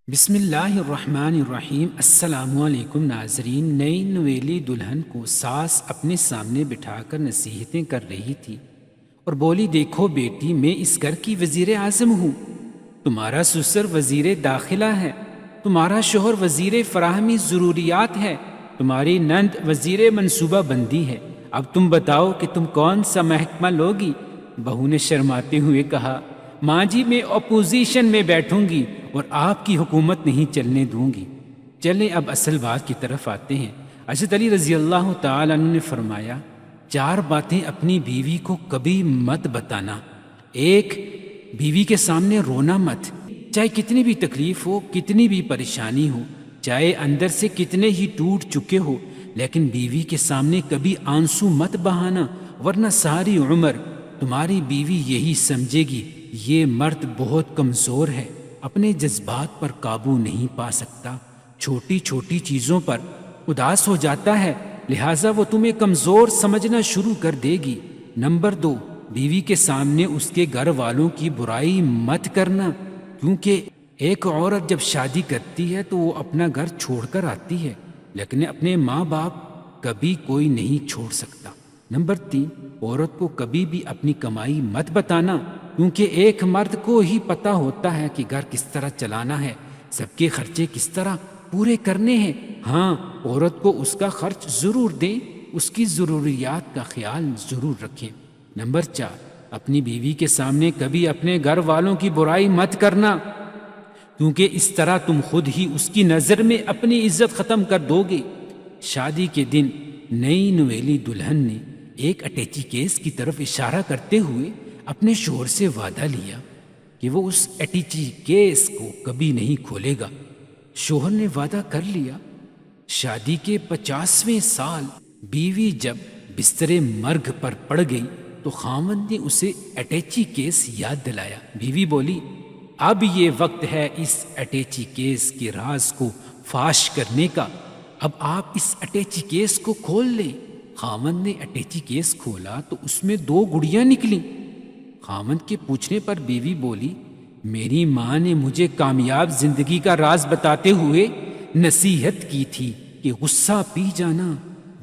بسم اللہ الرحمن الرحیم۔ السلام علیکم ناظرین۔ نئی نویلی دلہن کو ساس اپنے سامنے بٹھا کر نصیحتیں کر رہی تھی اور بولی، دیکھو بیٹی، میں اس گھر کی وزیر اعظم ہوں، تمہارا سسر وزیر داخلہ ہے، تمہارا شوہر وزیر فراہمی ضروریات ہے، تمہاری نند وزیر منصوبہ بندی ہے، اب تم بتاؤ کہ تم کون سا محکمہ لوگی؟ بہو نے شرماتے ہوئے کہا، ماں جی میں اپوزیشن میں بیٹھوں گی اور آپ کی حکومت نہیں چلنے دوں گی۔ چلیں اب اصل بات کی طرف آتے ہیں۔ حضرت علی رضی اللہ تعالیٰ عنہ نے فرمایا، 4 باتیں اپنی بیوی کو کبھی مت بتانا۔ 1، بیوی کے سامنے رونا مت، چاہے کتنی بھی تکلیف ہو، کتنی بھی پریشانی ہو، چاہے اندر سے کتنے ہی ٹوٹ چکے ہو، لیکن بیوی کے سامنے کبھی آنسو مت بہانا، ورنہ ساری عمر تمہاری بیوی یہی سمجھے گی یہ مرد بہت کمزور ہے، اپنے جذبات پر قابو نہیں پا سکتا، چھوٹی چھوٹی چیزوں پر اداس ہو جاتا ہے، لہٰذا وہ تمہیں کمزور سمجھنا شروع کر دے گی۔ نمبر 2، بیوی کے سامنے اس کے گھر والوں کی برائی مت کرنا، کیونکہ ایک عورت جب شادی کرتی ہے تو وہ اپنا گھر چھوڑ کر آتی ہے، لیکن اپنے ماں باپ کبھی کوئی نہیں چھوڑ سکتا۔ نمبر 3، عورت کو کبھی بھی اپنی کمائی مت بتانا، کیونکہ ایک مرد کو ہی پتہ ہوتا ہے کہ گھر کس طرح چلانا ہے، سب کے خرچے کس طرح پورے کرنے ہیں۔ ہاں، عورت کو اس کا خرچ ضرور دیں، اس کی ضروریات کا خیال ضرور رکھیں۔ نمبر 4، اپنی بیوی کے سامنے کبھی اپنے گھر والوں کی برائی مت کرنا، کیونکہ اس طرح تم خود ہی اس کی نظر میں اپنی عزت ختم کر دو گے۔ شادی کے دن نئی نویلی دلہن نے ایک اٹیچی کیس کی طرف اشارہ کرتے ہوئے اپنے شوہر سے وعدہ لیا کہ وہ اس اٹیچی کیس کو کبھی نہیں کھولے گا۔ شوہر نے وعدہ کر لیا۔ شادی کے 50ویں سال بیوی جب بستر مرگ پر پڑ گئی تو خاوند نے اسے اٹیچی کیس یاد دلایا۔ بیوی بولی، اب یہ وقت ہے اس اٹیچی کیس کے راز کو فاش کرنے کا، اب آپ اس اٹیچی کیس کو کھول لیں۔ خاوند نے اٹیچی کیس کھولا تو اس میں 2 گڑیاں نکلیں۔ خاوند کے پوچھنے پر بیوی بولی، میری ماں نے مجھے کامیاب زندگی کا راز بتاتے ہوئے نصیحت کی تھی کہ غصہ پی جانا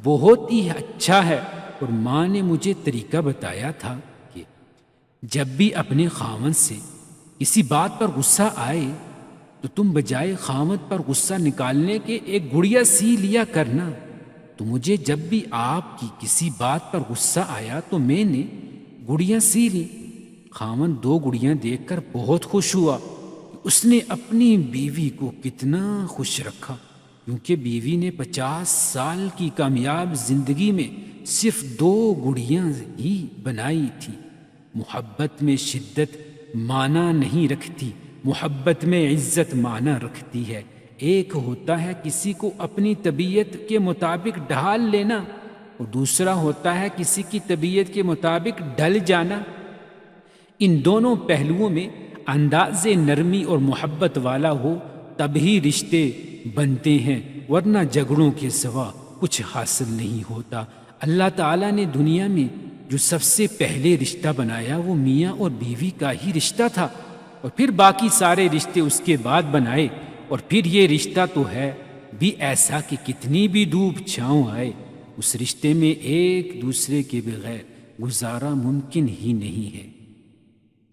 بہت ہی اچھا ہے، اور ماں نے مجھے طریقہ بتایا تھا کہ جب بھی اپنے خاوند سے کسی بات پر غصہ آئے تو تم بجائے خاوند پر غصہ نکالنے کے ایک گڑیا سی لیا کرنا۔ تو مجھے جب بھی آپ کی کسی بات پر غصہ آیا تو میں نے گڑیاں سی لی۔ خاوند 2 گڑیاں دیکھ کر بہت خوش ہوا کہ اس نے اپنی بیوی کو کتنا خوش رکھا، کیونکہ بیوی نے 50 سال کی کامیاب زندگی میں صرف 2 گڑیاں ہی بنائی تھی۔ محبت میں شدت معنی نہیں رکھتی، محبت میں عزت معنی رکھتی ہے۔ ایک ہوتا ہے کسی کو اپنی طبیعت کے مطابق ڈھال لینا، اور دوسرا ہوتا ہے کسی کی طبیعت کے مطابق ڈھل جانا۔ ان دونوں پہلوؤں میں انداز نرمی اور محبت والا ہو تب ہی رشتے بنتے ہیں، ورنہ جھگڑوں کے سوا کچھ حاصل نہیں ہوتا۔ اللہ تعالیٰ نے دنیا میں جو سب سے پہلے رشتہ بنایا وہ میاں اور بیوی کا ہی رشتہ تھا، اور پھر باقی سارے رشتے اس کے بعد بنائے، اور پھر یہ رشتہ تو ہے بھی ایسا کہ کتنی بھی دھوپ چھاؤں آئے اس رشتے میں ایک دوسرے کے بغیر گزارا ممکن ہی نہیں ہے۔